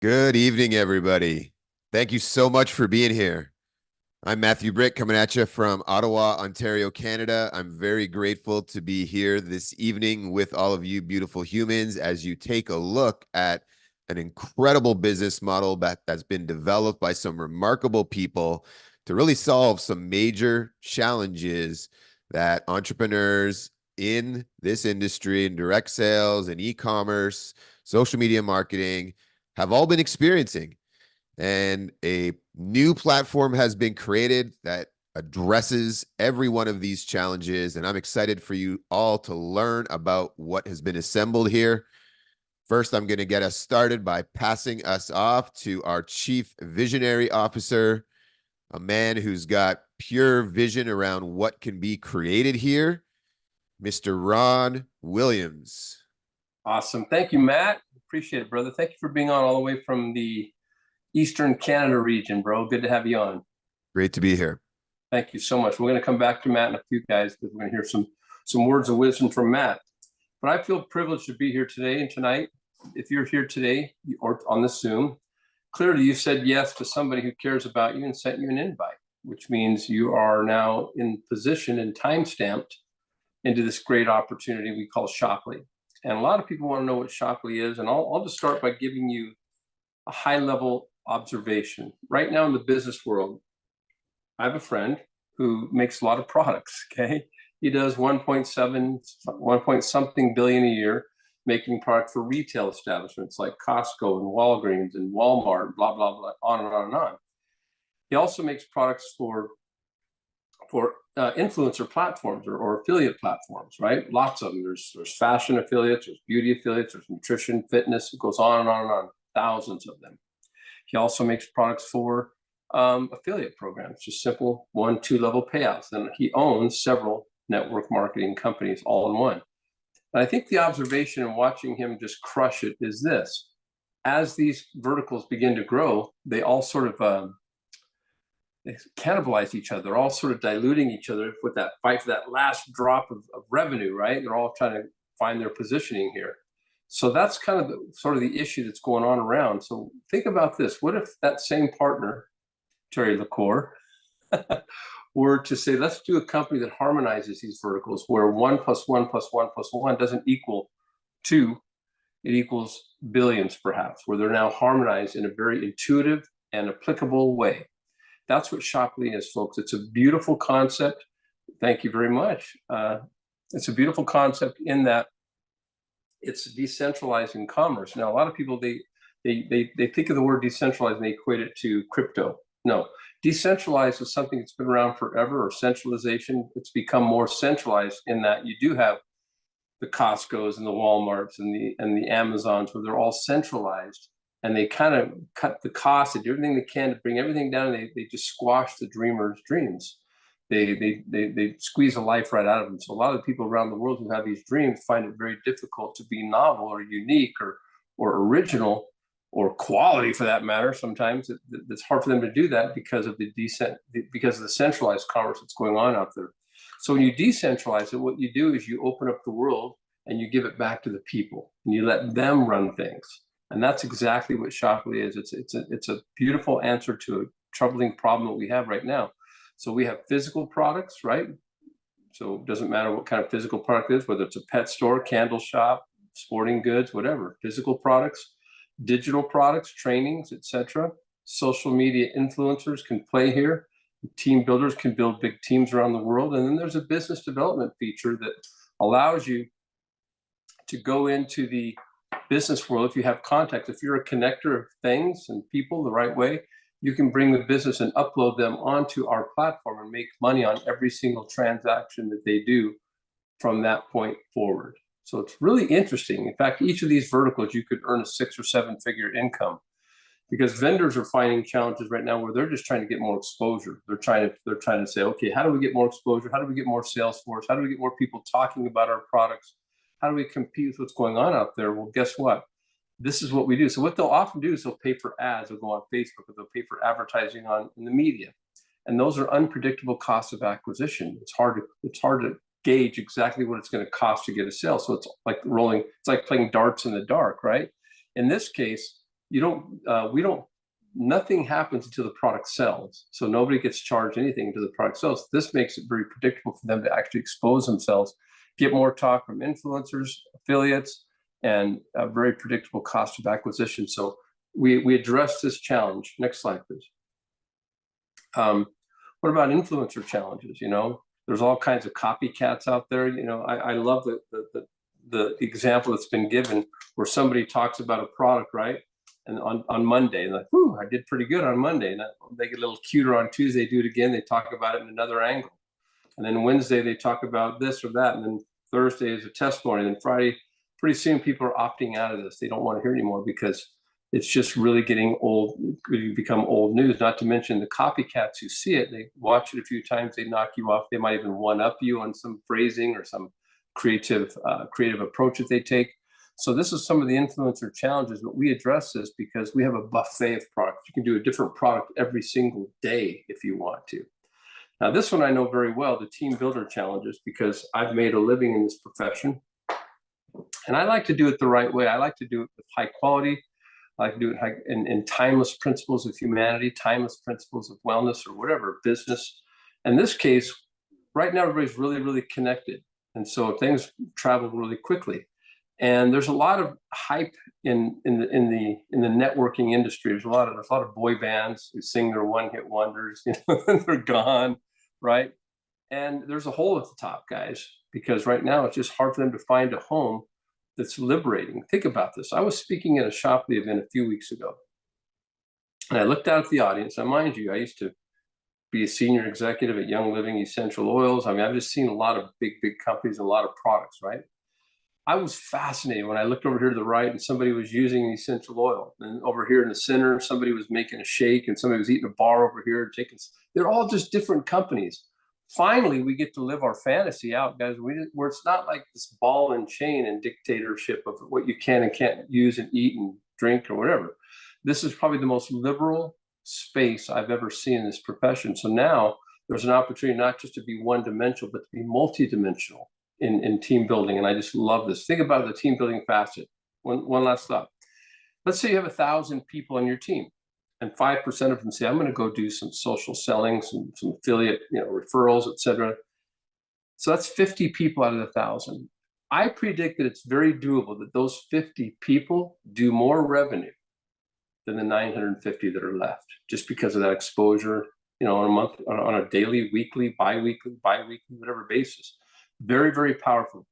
Good evening, everybody. Thank you so much for being here. I'm Matthew Brick coming at you from Ottawa, Ontario, Canada. I'm very grateful to be here this evening with all of you beautiful humans as you take a look at an incredible business model that's been developed by some remarkable people to really solve some major challenges that entrepreneurs in this industry, in direct sales and e-commerce, social media marketing, have all been experiencing. And a new platform has been created that addresses every one of these challenges. And I'm excited for you all to learn about what has been assembled here. First, I'm going to get us started by passing us off to our Chief Visionary Officer, a man who's got pure vision around what can be created here, Mr. Ron Williams. Awesome. Thank you, Matt. Appreciate it, brother. Thank you for being on all the way from the Eastern Canada region, bro. Good to have you on. Great to be here. Thank you so much. We're going to come back to Matt and a few guys because we're going to hear some words of wisdom from Matt. But I feel privileged to be here today and tonight. If you're here today or on this Zoom, clearly you said yes to somebody who cares about you and sent you an invite, which means you are now in position and time stamped into this great opportunity we call Shoply. And a lot of people want to know what Shoply is. And I'll just start by giving you a high level observation. Right now in the business world, I have a friend who makes a lot of products, okay? He does 1 point something billion a year making product for retail establishments like Costco and Walgreens and Walmart, blah, blah, blah, on and on and on. He also makes products for influencer platforms or affiliate platforms, right? Lots of them. There's fashion affiliates, there's beauty affiliates, there's nutrition, fitness. It goes on and on and on. Thousands of them. He also makes products for affiliate programs, just simple 1-2 level payouts. And he owns several network marketing companies all in one. And I think the observation in watching him just crush it is this: as these verticals begin to grow, they all sort of they cannibalize each other. They're all sort of diluting each other with that fight for that last drop of revenue, right? They're all trying to find their positioning here. So that's kind of sort of the issue that's going on around. So think about this. What if that same partner, Terry LaCour, were to say, let's do a company that harmonizes these verticals where 1 + 1 + 1 + 1 doesn't equal 2, it equals billions perhaps, where they're now harmonized in a very intuitive and applicable way. That's what Shoply is, folks. It's a beautiful concept. Thank you very much. It's a beautiful concept in that it's decentralizing commerce. Now, a lot of people, they think of the word decentralized and they equate it to crypto. No, decentralized is something that's been around forever, or centralization. It's become more centralized in that you do have the Costco's and the Walmarts and the Amazons, where they're all centralized, and they kind of cut the cost and do everything they can to bring everything down. And they just squash the dreamer's dreams. They squeeze the life right out of them. So a lot of the people around the world who have these dreams find it very difficult to be novel or unique or original or quality, for that matter. Sometimes it's hard for them to do that because of the centralized commerce that's going on out there. So when you decentralize it, what you do is you open up the world and you give it back to the people and you let them run things. And that's exactly what Shoply is. It's a beautiful answer to a troubling problem that we have right now. So we have physical products, right? So it doesn't matter what kind of physical product it is, whether it's a pet store, candle shop, sporting goods, whatever. Physical products, digital products, trainings, etc. Social media influencers can play here. Team builders can build big teams around the world. And then there's a business development feature that allows you to go into the business world. If you have contacts, if you're a connector of things and people the right way, you can bring the business and upload them onto our platform and make money on every single transaction that they do from that point forward. So it's really interesting. In fact, each of these verticals, you could earn a 6 or 7 figure income, because vendors are finding challenges right now where they're just trying to get more exposure. They're trying to say, okay, how do we get more exposure? How do we get more sales force? How do we get more people talking about our products? How do we compete with what's going on out there? Well, guess what? This is what we do. So what they'll often do is they'll pay for ads. They'll go on Facebook, or they'll pay for advertising in the media. And those are unpredictable costs of acquisition. It's hard to gauge exactly what it's going to cost to get a sale. So it's like playing darts in the dark, right? In this case, nothing happens until the product sells. So nobody gets charged anything until the product sells. This makes it very predictable for them to actually expose themselves, get more talk from influencers, affiliates, and a very predictable cost of acquisition. So we address this challenge. Next slide, please. What about influencer challenges? There's all kinds of copycats out there. I love the example that's been given where somebody talks about a product, right? And on Monday, like, whew, I did pretty good on Monday. And they get a little cuter on Tuesday, do it again. They talk about it in another angle. And then Wednesday, they talk about this or that. And then Thursday is a testimony. And then Friday, pretty soon people are opting out of this. They don't want to hear anymore because it's just really getting old, become old news. Not to mention the copycats who see it, they watch it a few times, they knock you off. They might even one-up you on some phrasing or some creative approach that they take. So this is some of the influencer challenges, but we address this because we have a buffet of products. You can do a different product every single day if you want to. Now, this one I know very well, the team builder challenges, because I've made a living in this profession. And I like to do it the right way. I like to do it with high quality. I like to do it in timeless principles of humanity, timeless principles of wellness or whatever, business. In this case, right now, everybody's really, really connected. And so things travel really quickly. And there's a lot of hype in the networking industry. There's a lot of boy bands who sing their one-hit wonders, and they're gone, right? And there's a hole at the top, guys, because right now it's just hard for them to find a home that's liberating. Think about this. I was speaking at a Shopley event a few weeks ago, and I looked out at the audience. Now, mind you, I used to be a senior executive at Young Living Essential Oils. I mean, I've just seen a lot of big companies, a lot of products, right? I was fascinated when I looked over here to the right and somebody was using an essential oil. And over here in the center, somebody was making a shake and somebody was eating a bar over here. They're all just different companies. Finally, we get to live our fantasy out, guys, where it's not like this ball and chain and dictatorship of what you can and can't use and eat and drink or whatever. This is probably the most liberal space I've ever seen in this profession. So now there's an opportunity not just to be one-dimensional, but to be multidimensional in team building. And I just love this. Think about the team building facet. One last thought. Let's say you have 1,000 people on your team and 5% of them say, I'm going to go do some social selling, some affiliate, referrals, etc. So that's 50 people out of 1,000. I predict that it's very doable that those 50 people do more revenue than the 950 that are left, just because of that exposure, on a month, on a daily, weekly, bi-weekly, whatever basis. Very, very powerful.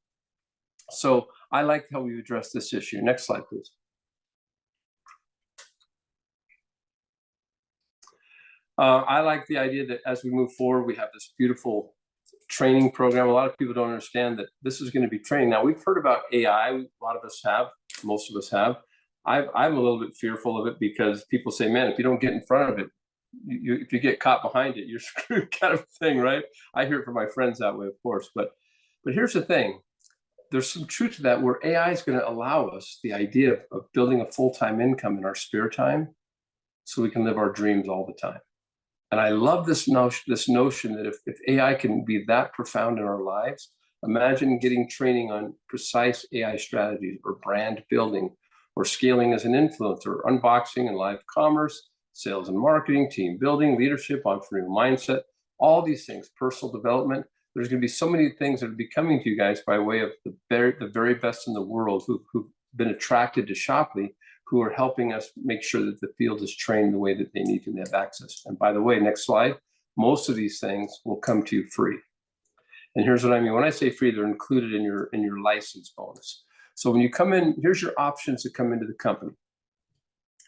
So I like how we address this issue. Next slide, please. I like the idea that as we move forward, we have this beautiful training program. A lot of people don't understand that this is going to be training. Now, we've heard about AI. A lot of us have. Most of us have. I'm a little bit fearful of it because people say, man, if you don't get in front of it, if you get caught behind it, you're screwed, kind of thing, right? I hear it from my friends that way, of course. But here's the thing. There's some truth to that, where AI is going to allow us the idea of building a full-time income in our spare time so we can live our dreams all the time. And I love this notion that if AI can be that profound in our lives, imagine getting training on precise AI strategies or brand building or scaling as an influencer, unboxing and live commerce, sales and marketing, team building, leadership, entrepreneurial mindset, all these things, personal development. There's going to be so many things that will be coming to you guys by way of the very best in the world who've been attracted to Shopley, who are helping us make sure that the field is trained the way that they need to have access. And by the way, next slide, most of these things will come to you free. And here's what I mean. When I say free, they're included in your license bonus. So when you come in, here's your options to come into the company.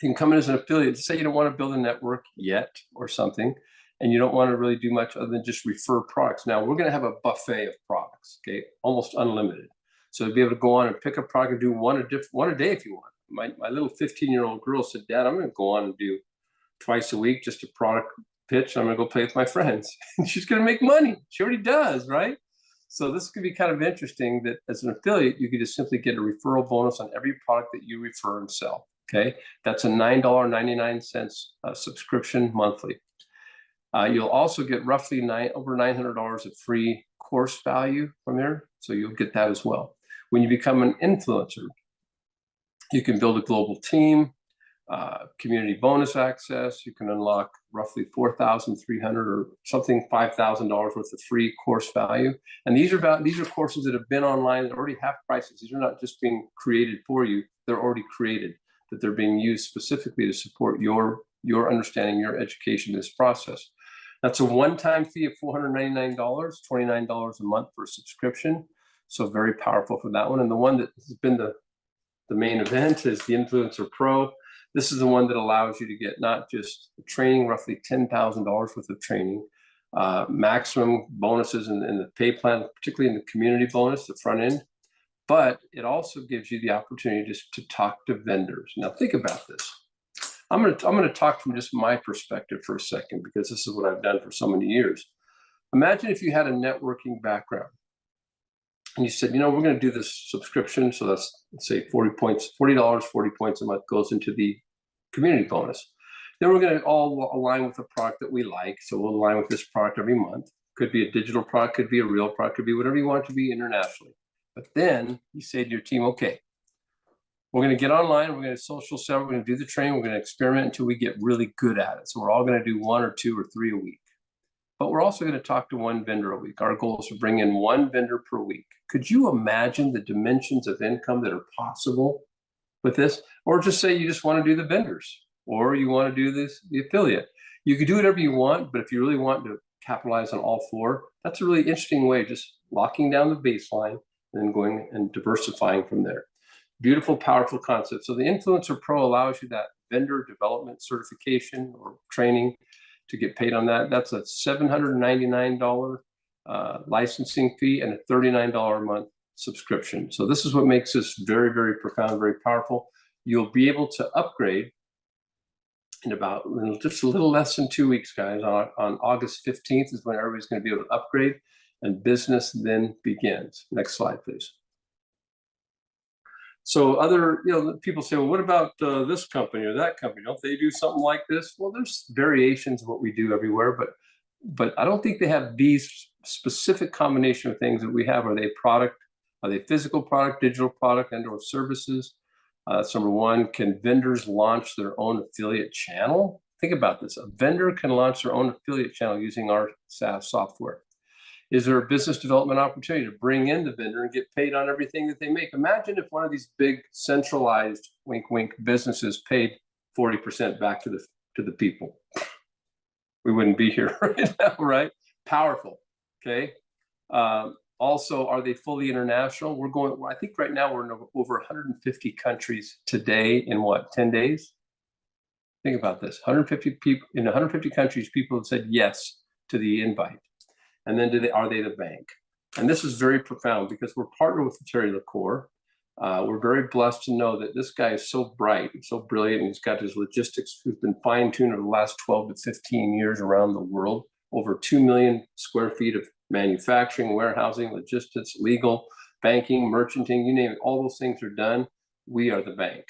You can come in as an affiliate. Say you don't want to build a network yet or something, and you don't want to really do much other than just refer products. Now, we're going to have a buffet of products, okay, almost unlimited. So you'll be able to go on and pick a product and do one a day if you want. My little 15-year-old girl said, Dad, I'm going to go on and do twice a week just a product pitch. I'm going to go play with my friends. And she's going to make money. She already does, right? So this could be kind of interesting that as an affiliate, you could just simply get a referral bonus on every product that you refer and sell, okay? That's a $9.99 subscription monthly. You'll also get roughly over $900 of free course value from there. So you'll get that as well. When you become an influencer, you can build a global team. community bonus access. You can unlock roughly 4,300 or something, $5,000 worth of free course value. And these are courses that have been online that already have prices. These are not just being created for you; they're already created. That they're being used specifically to support your understanding, your education in this process. That's a one-time fee of $499, $29 a month for a subscription. So very powerful for that one. And the one that has been the main event is the Influencer Pro. This is the one that allows you to get not just training, roughly $10,000 worth of training, maximum bonuses in the pay plan, particularly in the community bonus, the front end, but it also gives you the opportunity just to talk to vendors. Now think about this. I'm going to talk from just my perspective for a second, because this is what I've done for so many years. Imagine if you had a networking background and you said, we're going to do this subscription. So that's, let's say, 40 points, $40, 40 points a month goes into the community bonus. Then we're going to all align with the product that we like. So we'll align with this product every month. Could be a digital product, could be a real product, could be whatever you want it to be internationally. But then you say to your team, okay, we're going to get online, we're going to social sell, we're going to do the training, we're going to experiment until we get really good at it. So we're all going to do 1 or 2 or 3 a week. But we're also going to talk to 1 vendor a week. Our goal is to bring in 1 vendor per week. Could you imagine the dimensions of income that are possible with this? Or just say you just want to do the vendors, or you want to do the affiliate. You could do whatever you want, but if you really want to capitalize on all 4, that's a really interesting way, just locking down the baseline and then going and diversifying from there. Beautiful, powerful concept. So the Influencer Pro allows you that vendor development certification or training to get paid on that. That's a $799 licensing fee and a $39 a month subscription. So this is what makes this very, very profound, very powerful. You'll be able to upgrade in about just a little less than 2 weeks, guys. On August 15th is when everybody's going to be able to upgrade, and business then begins. Next slide, please. So other, people say, well, what about this company or that company? Don't they do something like this? Well, there's variations of what we do everywhere, but I don't think they have these specific combination of things that we have. Are they product? Are they physical product, digital product, and/or services? That's number 1. Can vendors launch their own affiliate channel? Think about this. A vendor can launch their own affiliate channel using our SaaS software. Is there a business development opportunity to bring in the vendor and get paid on everything that they make? Imagine if one of these big centralized wink wink businesses paid 40% back to the people. We wouldn't be here right now, right? Powerful. Okay. Also, are they fully international? I think right now we're in over 150 countries today in 10 days? Think about this. 150 people in 150 countries, people have said yes to the invite. And then are they the bank? And this is very profound because we're partnered with Terry LaCour. We're very blessed to know that this guy is so bright and so brilliant, and he's got his logistics who's been fine-tuned over the last 12 to 15 years around the world. Over 2 million square feet of manufacturing, warehousing, logistics, legal, banking, merchanting, you name it, all those things are done. We are the bank.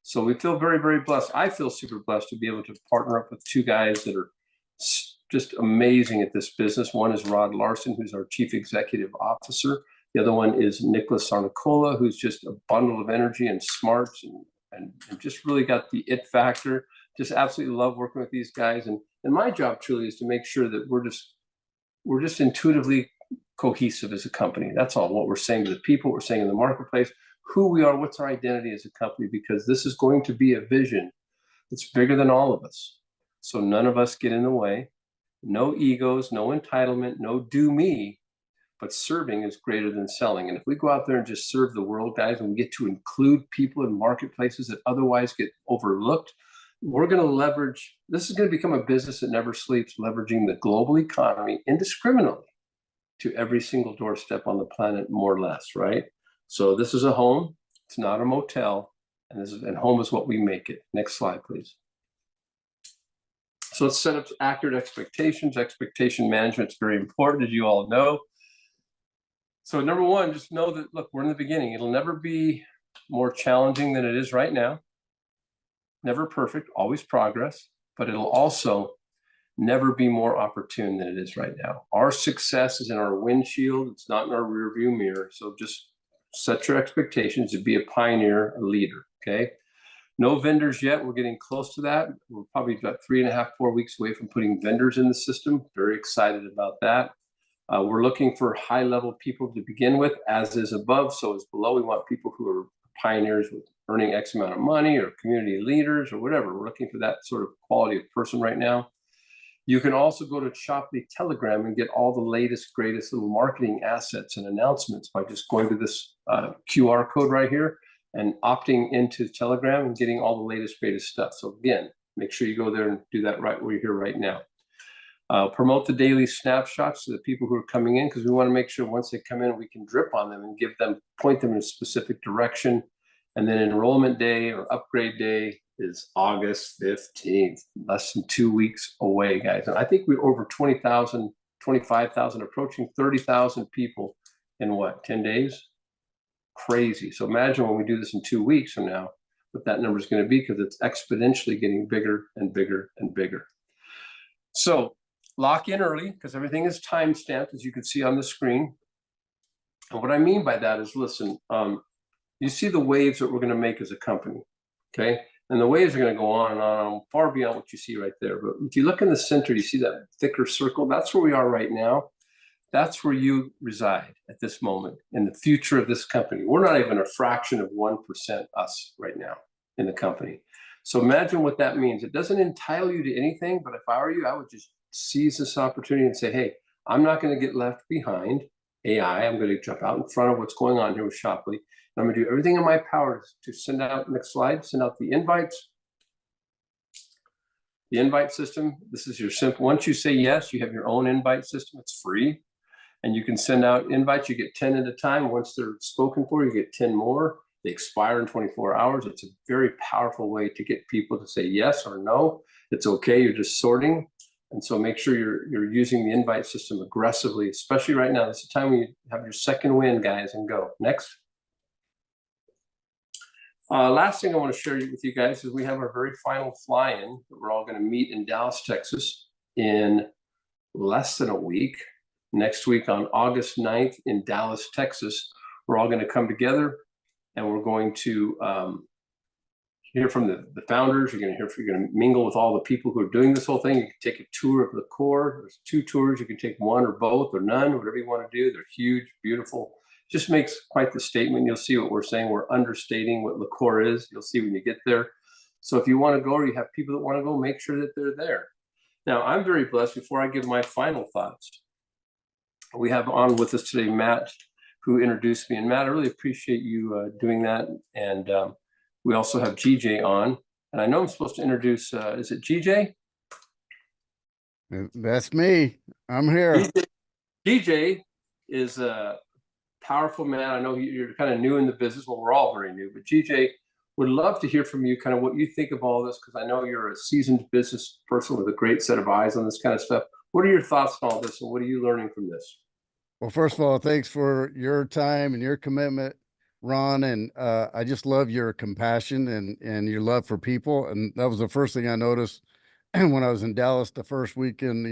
So we feel very, very blessed. I feel super blessed to be able to partner up with 2 guys that are just amazing at this business. One is Rod Larson, who's our Chief Executive Officer. The other one is Nicholas Sarnicola, who's just a bundle of energy and smarts and just really got the it factor. Just absolutely love working with these guys. And my job truly is to make sure that we're just intuitively cohesive as a company. That's all. What we're saying to the people, what we're saying in the marketplace, who we are, what's our identity as a company, because this is going to be a vision that's bigger than all of us. So none of us get in the way. No egos, no entitlement, no do me, but serving is greater than selling. And if we go out there and just serve the world, guys, and we get to include people in marketplaces that otherwise get overlooked, we're going to leverage, this is going to become a business that never sleeps, leveraging the global economy indiscriminately to every single doorstep on the planet, more or less, right? So this is a home, it's not a motel, and home is what we make it. Next slide, please. So let's set up accurate expectations. Expectation management is very important, as you all know. So number 1, just know that, look, we're in the beginning. It'll never be more challenging than it is right now. Never perfect, always progress, but it'll also never be more opportune than it is right now. Our success is in our windshield. It's not in our rearview mirror. So just set your expectations to be a pioneer, a leader, okay? No vendors yet. We're getting close to that. We're probably about 3.5, 4 weeks away from putting vendors in the system. Very excited about that. We're looking for high-level people to begin with, as is above, so is below. We want people who are pioneers with earning X amount of money, or community leaders, or whatever. We're looking for that sort of quality of person right now. You can also go to Shoply Telegram and get all the latest, greatest little marketing assets and announcements by just going to this QR code right here and opting into Telegram and getting all the latest, greatest stuff. So again, make sure you go there and do that right where you're here right now. Promote the daily snapshots to the people who are coming in, because we want to make sure once they come in, we can drip on them and point them in a specific direction. And then enrollment day or upgrade day is August 15th, less than 2 weeks away, guys. And I think we're over 20,000, 25,000, approaching 30,000 people in what, 10 days? Crazy. So imagine when we do this in 2 weeks from now, what that number is going to be, because it's exponentially getting bigger and bigger and bigger. So lock in early, because everything is time stamped, as you can see on the screen. And what I mean by that is, listen, you see the waves that we're going to make as a company, okay? And the waves are going to go on and on, far beyond what you see right there. But if you look in the center, you see that thicker circle? That's where we are right now. That's where you reside at this moment in the future of this company. We're not even a fraction of 1% us right now in the company. So imagine what that means. It doesn't entitle you to anything, but if I were you, I would just seize this opportunity and say, hey, I'm not going to get left behind AI. I'm going to jump out in front of what's going on here with Shoply. I'm going to do everything in my power to send out, next slide, send out the invites. The invite system, this is your simple, once you say yes, you have your own invite system. It's free. And you can send out invites. You get 10 at a time. Once they're spoken for, you get 10 more. They expire in 24 hours. It's a very powerful way to get people to say yes or no. It's okay. You're just sorting. And so make sure you're using the invite system aggressively, especially right now. This is the time when you have your second win, guys, and go. Next. Last thing I want to share with you guys is we have our very final fly-in that we're all going to meet in Dallas, Texas in less than a week. Next week on August 9th in Dallas, Texas, we're all going to come together and we're going to hear from the founders. You're going to mingle with all the people who are doing this whole thing. You can take a tour of the core. There's 2 tours. You can take one or both or none, whatever you want to do. They're huge, beautiful. Just makes quite the statement. You'll see what we're saying. We're understating what the core is. You'll see when you get there. So if you want to go, or you have people that want to go, make sure that they're there. Now, I'm very blessed. Before I give my final thoughts, we have on with us today Matt, who introduced me. And Matt, I really appreciate you doing that. And we also have GJ on. And I know I'm supposed to introduce, is it GJ? That's me. I'm here. GJ is a powerful man. I know you're kind of new in the business. Well, we're all very new. But GJ, would love to hear from you kind of what you think of all this, because I know you're a seasoned business person with a great set of eyes on this kind of stuff. What are your thoughts on all this, and what are you learning from this? Well, first of all, thanks for your time and your commitment, Ron. And I just love your compassion and your love for people. And that was the first thing I noticed when I was in Dallas the first weekend.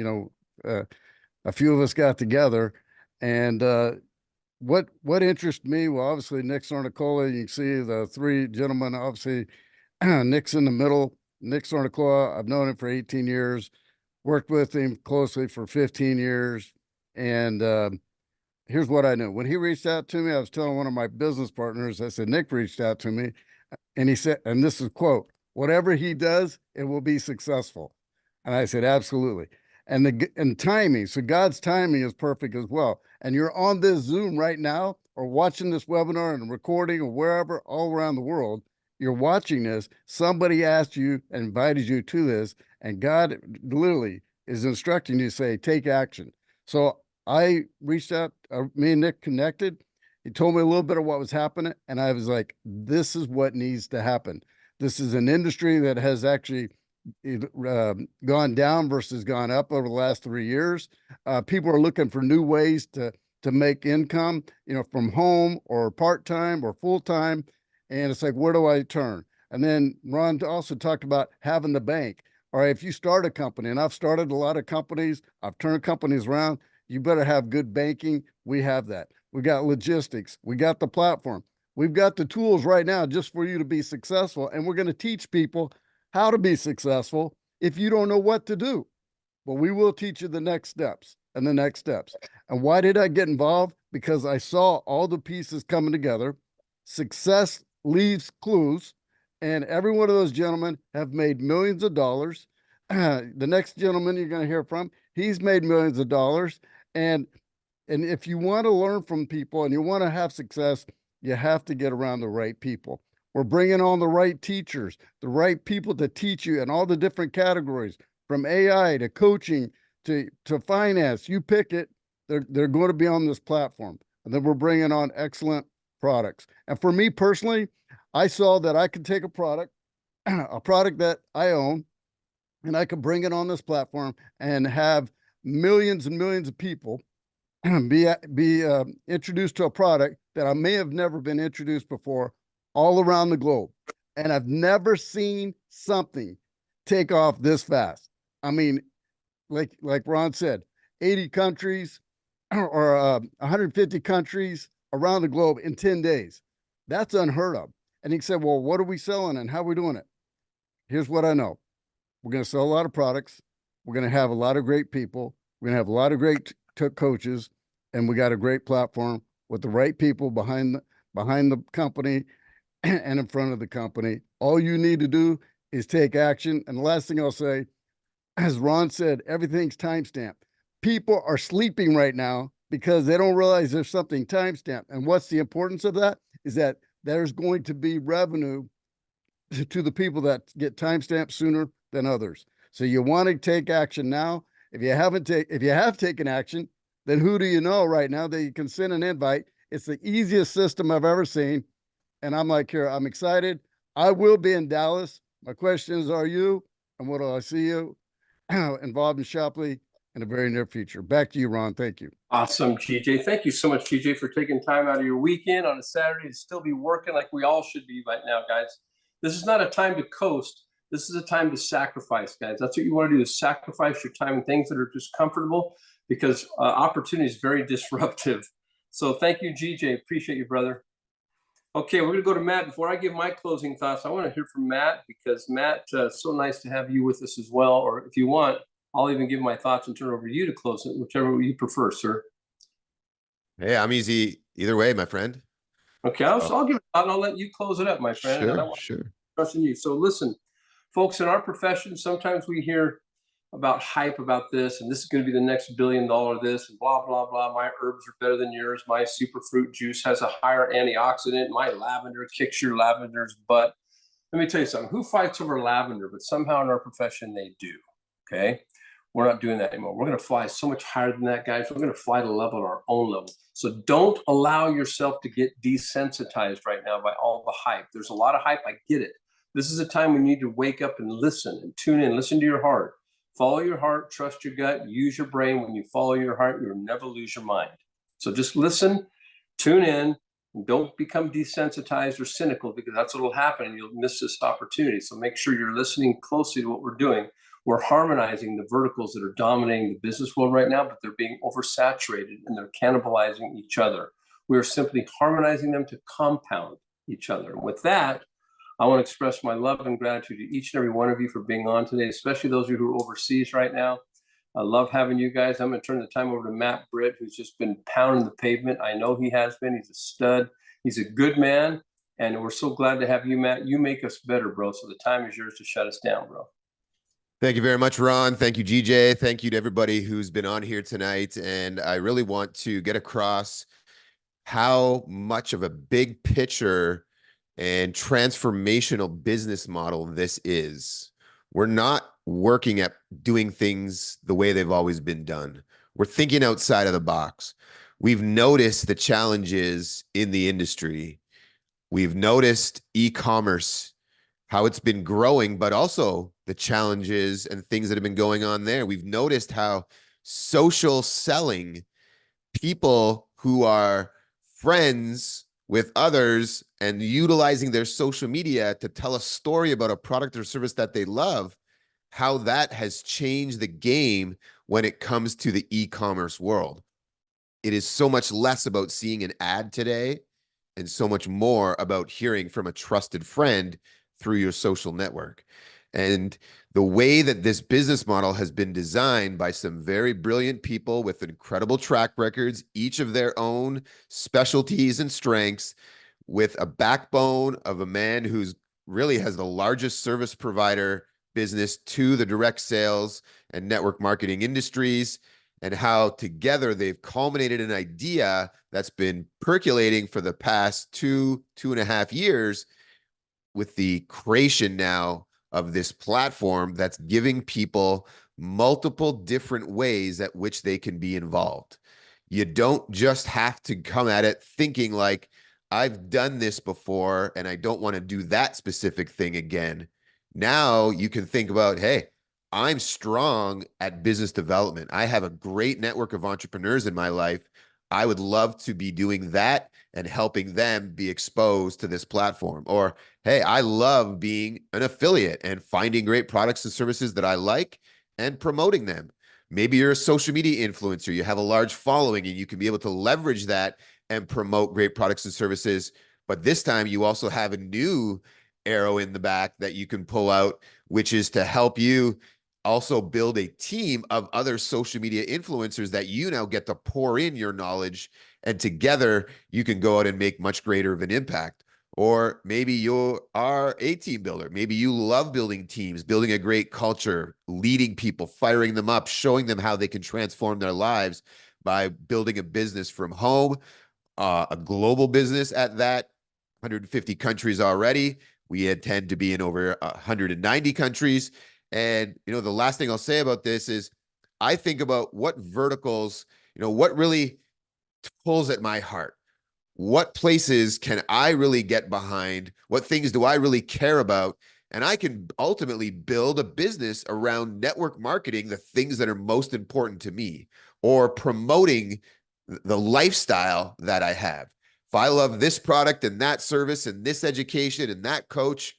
A few of us got together, and what interested me, well, obviously Nick Sornicola. You can see the 3 gentlemen. Obviously, Nick's in the middle. Nick Sornicola, I've known him for 18 years. Worked with him closely for 15 years. And here's what I knew. When he reached out to me, I was telling one of my business partners, I said, Nick reached out to me, and he said, and this is quote, whatever he does, it will be successful. And I said, absolutely. And timing, so God's timing is perfect as well. And you're on this Zoom right now, or watching this webinar and recording, or wherever, all around the world, you're watching this. Somebody asked you, invited you to this, and God literally is instructing you to say, take action. So I reached out, me and Nick connected. He told me a little bit of what was happening, and I was like, this is what needs to happen. This is an industry that has actually gone down versus gone up over the last 3 years. People are looking for new ways to make income, from home or part-time or full-time. And it's like, where do I turn? And then Ron also talked about having the bank. All right, if you start a company, and I've started a lot of companies, I've turned companies around, you better have good banking. We have that. We got logistics. We got the platform. We've got the tools right now just for you to be successful. And we're going to teach people how to be successful if you don't know what to do. But we will teach you the next steps and the next steps. And why did I get involved? Because I saw all the pieces coming together. Success leaves clues. And every one of those gentlemen have made millions of dollars. The next gentleman you're going to hear from, he's made millions of dollars. And if you want to learn from people and you want to have success, you have to get around the right people. We're bringing on the right teachers, the right people to teach you in all the different categories, from AI to coaching to finance. You pick it, they're going to be on this platform. And then we're bringing on excellent products. And for me personally, I saw that I could take a product, a product that I own, and I could bring it on this platform and have millions and millions of people be introduced to a product that I may have never been introduced before all around the globe. And I've never seen something take off this fast. I mean, like Ron said, 80 countries or 150 countries around the globe in 10 days. That's unheard of. And he said, well, what are we selling and how are we doing it? Here's what I know. We're going to sell a lot of products. We're going to have a lot of great people. We're going to have a lot of great coaches, and we got a great platform with the right people behind the company and in front of the company. All you need to do is take action. And the last thing I'll say, as Ron said, everything's timestamped. People are sleeping right now because they don't realize there's something timestamped. And what's the importance of that? Is that there's going to be revenue to the people that get timestamped sooner than others. So you want to take action now. If you have taken action, then who do you know right now that you can send an invite? It's the easiest system I've ever seen. And I'm like, here, I'm excited. I will be in Dallas. My question is, are you? And what do I see you involved in Shopley in the very near future? Back to you, Ron. Thank you. Awesome, GJ. Thank you so much, GJ, for taking time out of your weekend on a Saturday to still be working like we all should be right now, guys. This is not a time to coast. This is a time to sacrifice, guys. That's what you want to do, is sacrifice your time in things that are just comfortable, because opportunity is very disruptive. So thank you, GJ. Appreciate you, brother. Okay, we're going to go to Matt. Before I give my closing thoughts, I want to hear from Matt, because Matt, so nice to have you with us as well. Or if you want, I'll even give my thoughts and turn it over to you to close it, whichever you prefer, sir. Hey, I'm easy either way, my friend. Okay, I'll give it out and I'll let you close it up, my friend. Sure, and I want sure. to trust in you. So listen, folks, in our profession, sometimes we hear about hype about this, and this is going to be the next $1 billion this, and blah, blah, blah. My herbs are better than yours. My superfruit juice has a higher antioxidant. My lavender kicks your lavender's butt. Let me tell you something. Who fights over lavender? But somehow in our profession, they do. Okay. We're not doing that anymore. We're going to fly so much higher than that, guys. We're going to fly to level our own level. So don't allow yourself to get desensitized right now by all the hype. There's a lot of hype. I get it. This is a time when you need to wake up and listen and tune in. Listen to your heart. Follow your heart. Trust your gut. Use your brain. When you follow your heart, you'll never lose your mind. So just listen, tune in, and don't become desensitized or cynical, because that's what will happen and you'll miss this opportunity. So make sure you're listening closely to what we're doing. We're harmonizing the verticals that are dominating the business world right now, but they're being oversaturated and they're cannibalizing each other. We are simply harmonizing them to compound each other. And with that, I want to express my love and gratitude to each and every one of you for being on today, especially those of you who are overseas right now. I love having you guys. I'm going to turn the time over to Matt Britt, who's just been pounding the pavement. I know he has been. He's a stud. He's a good man. And we're so glad to have you, Matt. You make us better, bro. So the time is yours to shut us down, bro. Thank you very much, Ron. Thank you, GJ. Thank you to everybody who's been on here tonight. And I really want to get across how much of a big picture and transformational business model this is. We're not working at doing things the way they've always been done. We're thinking outside of the box. We've noticed the challenges in the industry. We've noticed e-commerce, how it's been growing, but also the challenges and things that have been going on there. We've noticed how social selling, people who are friends with others and utilizing their social media to tell a story about a product or service that they love, how that has changed the game when it comes to the e-commerce world. It is so much less about seeing an ad today and so much more about hearing from a trusted friend through your social network. And the way that this business model has been designed by some very brilliant people with incredible track records, each of their own specialties and strengths, with a backbone of a man who's really has the largest service provider business to the direct sales and network marketing industries, and how together they've culminated an idea that's been percolating for the past 2.5 years, with the creation now of this platform that's giving people multiple different ways at which they can be involved. You don't just have to come at it thinking like, I've done this before and I don't want to do that specific thing again. Now you can think about, hey, I'm strong at business development. I have a great network of entrepreneurs in my life. I would love to be doing that and helping them be exposed to this platform. Or, hey, I love being an affiliate and finding great products and services that I like and promoting them. Maybe you're a social media influencer, you have a large following, and you can be able to leverage that and promote great products and services. But this time you also have a new arrow in the back that you can pull out, which is to help you also build a team of other social media influencers that you now get to pour in your knowledge, and together you can go out and make much greater of an impact. Or maybe you are a team builder. Maybe you love building teams, building a great culture, leading people, firing them up, showing them how they can transform their lives by building a business from home, a global business at that, 150 countries already. We intend to be in over 190 countries. And, the last thing I'll say about this is I think about what verticals, what really pulls at my heart. What places can I really get behind? What things do I really care about? And I can ultimately build a business around network marketing, the things that are most important to me, or promoting the lifestyle that I have. If I love this product and that service and this education and that coach,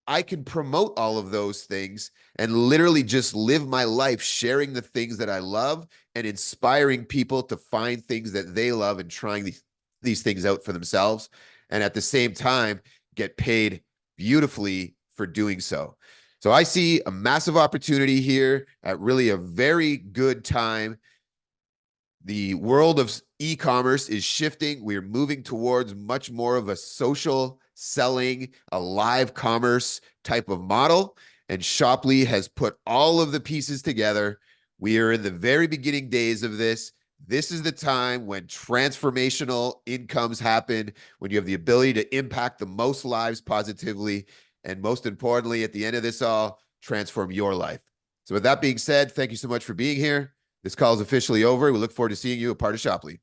I can promote all of those things and literally just live my life sharing the things that I love and inspiring people to find things that they love and trying these things out for themselves. And at the same time, get paid beautifully for doing so. So I see a massive opportunity here at really a very good time. The world of e-commerce is shifting. We're moving towards much more of a social selling, a live commerce type of model. And Shoply has put all of the pieces together. We are in the very beginning days of this. This is the time when transformational incomes happen, when you have the ability to impact the most lives positively. And most importantly, at the end of this all, transform your life. So with that being said, thank you so much for being here. This call is officially over. We look forward to seeing you a part of Shoply.